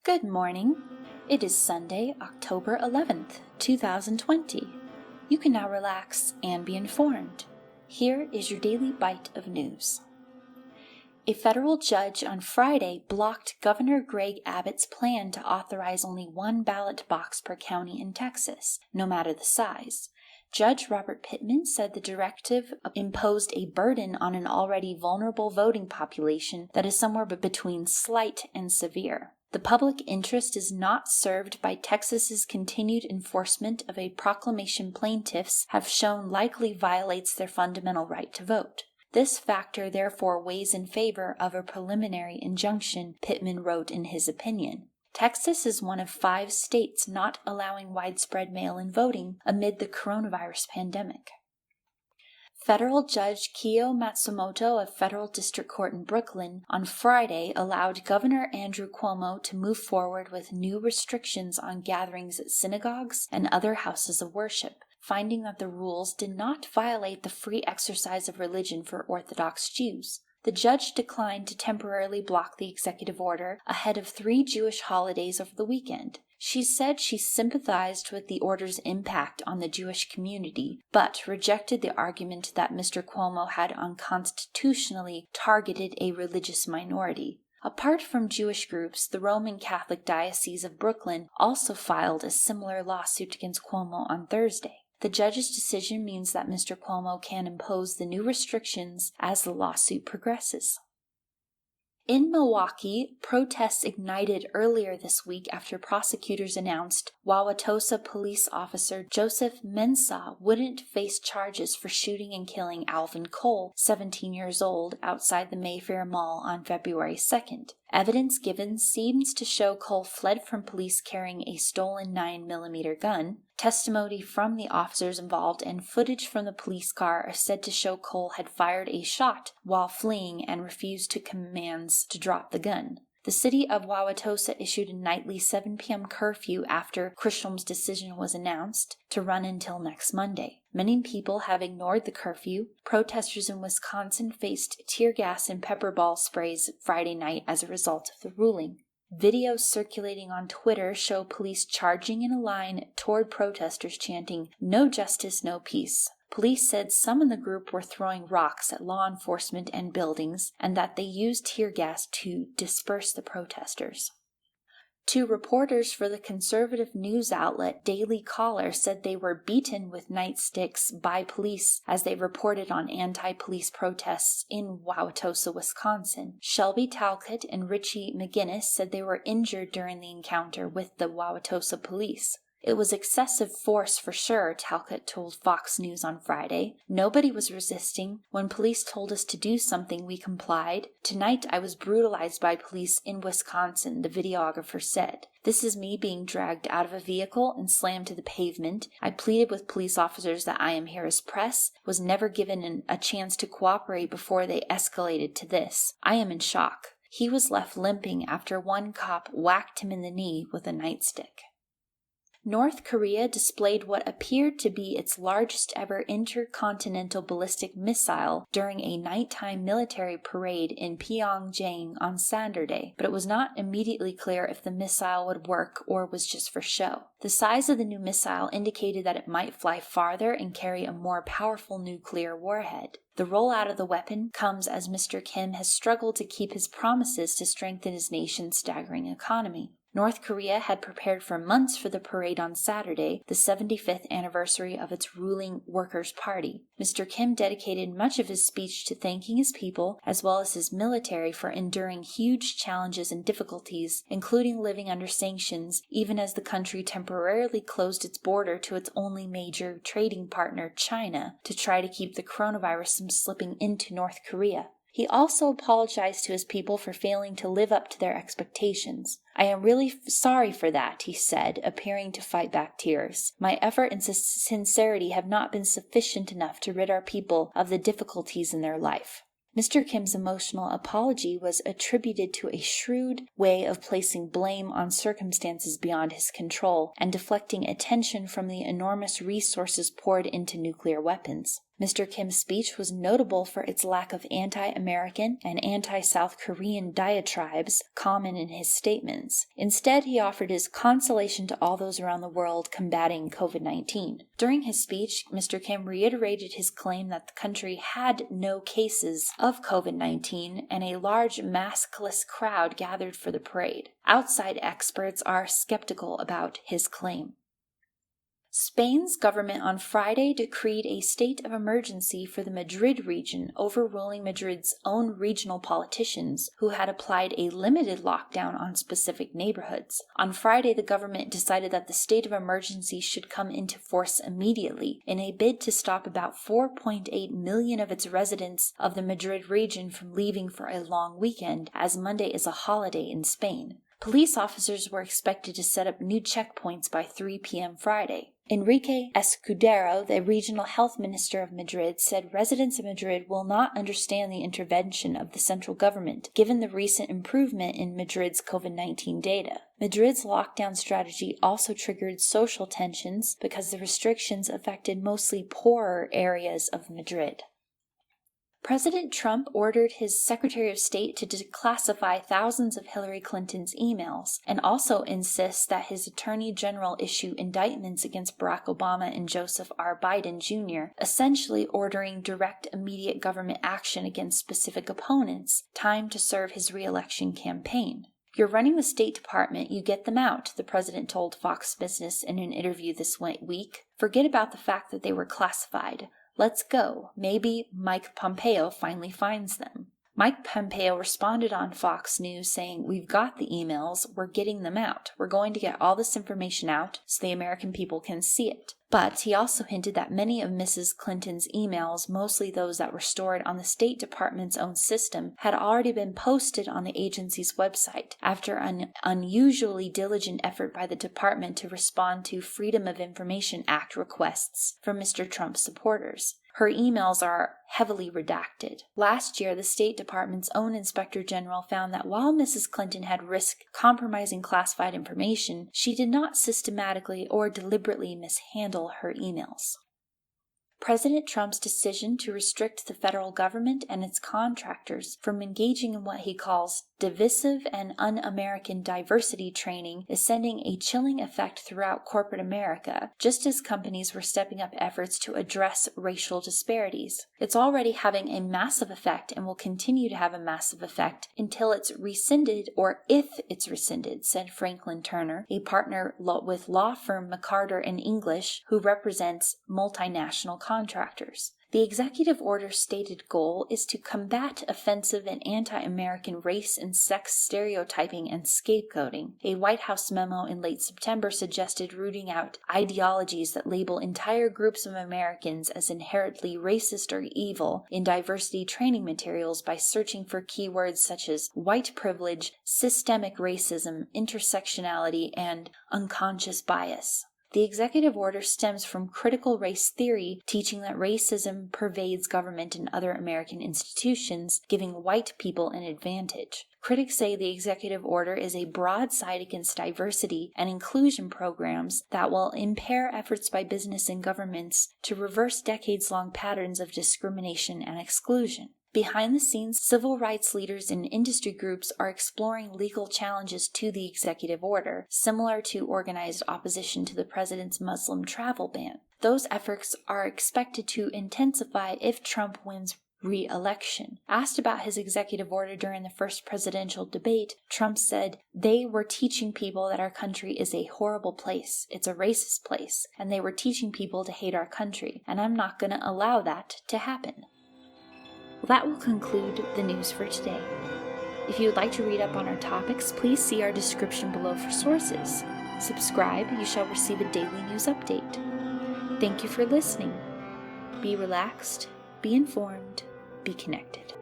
Good morning. It is Sunday, October 11th, 2020. You can now relax and be informed. Here is your daily bite of news. A federal judge on Friday blocked Governor Greg Abbott's plan to authorize only one ballot box per county in Texas, no matter the size. Judge Robert Pittman said the directive imposed a burden on an already vulnerable voting population that is somewhere between slight and severe. The public interest is not served by Texas's continued enforcement of a proclamation plaintiffs have shown likely violates their fundamental right to vote. This factor therefore weighs in favor of a preliminary injunction, Pittman wrote in his opinion. Texas is one of 5 states not allowing widespread mail-in voting amid the coronavirus pandemic. Federal Judge Kiyo Matsumoto of Federal District Court in Brooklyn on Friday allowed Governor Andrew Cuomo to move forward with new restrictions on gatherings at synagogues and other houses of worship, finding that the rules did not violate the free exercise of religion for Orthodox Jews. The judge declined to temporarily block the executive order ahead of 3 Jewish holidays over the weekend. She said she sympathized with the order's impact on the Jewish community, but rejected the argument that Mr. Cuomo had unconstitutionally targeted a religious minority. Apart from Jewish groups, the Roman Catholic Diocese of Brooklyn also filed a similar lawsuit against Cuomo on Thursday. The judge's decision means that Mr. Cuomo can impose the new restrictions as the lawsuit progresses. In Milwaukee, protests ignited earlier this week after prosecutors announced Wauwatosa police officer Joseph Mensah wouldn't face charges for shooting and killing Alvin Cole, 17 years old, outside the Mayfair Mall on February 2nd. Evidence given seems to show Cole fled from police carrying a stolen 9mm gun. Testimony from the officers involved and footage from the police car are said to show Cole had fired a shot while fleeing and refused to commands to drop the gun. The city of Wauwatosa issued a nightly 7 p.m. curfew after Krishlom's decision was announced to run until next Monday. Many people have ignored the curfew. Protesters in Wisconsin faced tear gas and pepper ball sprays Friday night as a result of the ruling. Videos circulating on Twitter show police charging in a line toward protesters chanting, "No justice, no peace." Police said some in the group were throwing rocks at law enforcement and buildings, and that they used tear gas to disperse the protesters. 2 reporters for the conservative news outlet Daily Caller said they were beaten with nightsticks by police as they reported on anti-police protests in Wauwatosa, Wisconsin. Shelby Talcott and Richie McGinnis said they were injured during the encounter with the Wauwatosa police. It was excessive force for sure, Talcott told Fox News on Friday. Nobody was resisting. When police told us to do something, we complied. Tonight I was brutalized by police in Wisconsin, the videographer said. This is me being dragged out of a vehicle and slammed to the pavement. I pleaded with police officers that I am here as press, was never given a chance to cooperate before they escalated to this. I am in shock. He was left limping after one cop whacked him in the knee with a nightstick. North Korea displayed what appeared to be its largest ever intercontinental ballistic missile during a nighttime military parade in Pyongyang on Saturday, but it was not immediately clear if the missile would work or was just for show. The size of the new missile indicated that it might fly farther and carry a more powerful nuclear warhead. The rollout of the weapon comes as Mr. Kim has struggled to keep his promises to strengthen his nation's staggering economy. North Korea had prepared for months for the parade on Saturday, the 75th anniversary of its ruling Workers' Party. Mr. Kim dedicated much of his speech to thanking his people as well as his military for enduring huge challenges and difficulties, including living under sanctions, even as the country temporarily closed its border to its only major trading partner, China, to try to keep the coronavirus from slipping into North Korea. He also apologized to his people for failing to live up to their expectations. I am really sorry for that, he said, appearing to fight back tears. My effort and sincerity have not been sufficient enough to rid our people of the difficulties in their life. Mr. Kim's emotional apology was attributed to a shrewd way of placing blame on circumstances beyond his control and deflecting attention from the enormous resources poured into nuclear weapons. Mr. Kim's speech was notable for its lack of anti-American and anti-South Korean diatribes common in his statements. Instead, he offered his consolation to all those around the world combating COVID-19. During his speech, Mr. Kim reiterated his claim that the country had no cases of COVID-19 and a large maskless crowd gathered for the parade. Outside experts are skeptical about his claim. Spain's government on Friday decreed a state of emergency for the Madrid region, overruling Madrid's own regional politicians who had applied a limited lockdown on specific neighborhoods. On Friday, the government decided that the state of emergency should come into force immediately in a bid to stop about 4.8 million of its residents of the Madrid region from leaving for a long weekend, as Monday is a holiday in Spain. Police officers were expected to set up new checkpoints by 3 p.m. Friday. Enrique Escudero, the regional health minister of Madrid, said residents of Madrid will not understand the intervention of the central government, given the recent improvement in Madrid's COVID-19 data. Madrid's lockdown strategy also triggered social tensions because the restrictions affected mostly poorer areas of Madrid. President Trump ordered his Secretary of State to declassify thousands of Hillary Clinton's emails and also insists that his Attorney General issue indictments against Barack Obama and Joseph R. Biden Jr., essentially ordering direct, immediate government action against specific opponents, timed to serve his re-election campaign. You're running the State Department, you get them out, the president told Fox Business in an interview this week. Forget about the fact that they were classified. Let's go. Maybe Mike Pompeo finally finds them. Mike Pompeo responded on Fox News saying, "We've got the emails, we're getting them out. We're going to get all this information out so the American people can see it." But he also hinted that many of Mrs. Clinton's emails, mostly those that were stored on the State Department's own system, had already been posted on the agency's website after an unusually diligent effort by the department to respond to Freedom of Information Act requests from Mr. Trump's supporters. Her emails are heavily redacted. Last year, the State Department's own Inspector General found that while Mrs. Clinton had risked compromising classified information, she did not systematically or deliberately mishandle her emails. President Trump's decision to restrict the federal government and its contractors from engaging in what he calls divisive and un-American diversity training is sending a chilling effect throughout corporate America, just as companies were stepping up efforts to address racial disparities. It's already having a massive effect and will continue to have a massive effect until it's rescinded, or if it's rescinded, said Franklin Turner, a partner with law firm McCarter & English, who represents multinational contractors. The executive order's stated goal is to combat offensive and anti-American race and sex stereotyping and scapegoating. A White House memo in late September suggested rooting out ideologies that label entire groups of Americans as inherently racist or evil in diversity training materials by searching for keywords such as white privilege, systemic racism, intersectionality, and unconscious bias. The executive order stems from critical race theory, teaching that racism pervades government and other American institutions, giving white people an advantage. Critics say the executive order is a broadside against diversity and inclusion programs that will impair efforts by business and governments to reverse decades-long patterns of discrimination and exclusion. Behind the scenes, civil rights leaders and industry groups are exploring legal challenges to the executive order, similar to organized opposition to the president's Muslim travel ban. Those efforts are expected to intensify if Trump wins re-election. Asked about his executive order during the first presidential debate, Trump said, "They were teaching people that our country is a horrible place, it's a racist place, and they were teaching people to hate our country, and I'm not going to allow that to happen." Well, that will conclude the news for today. If you would like to read up on our topics, please see our description below for sources. Subscribe, you shall receive a daily news update. Thank you for listening. Be relaxed, be informed, be connected.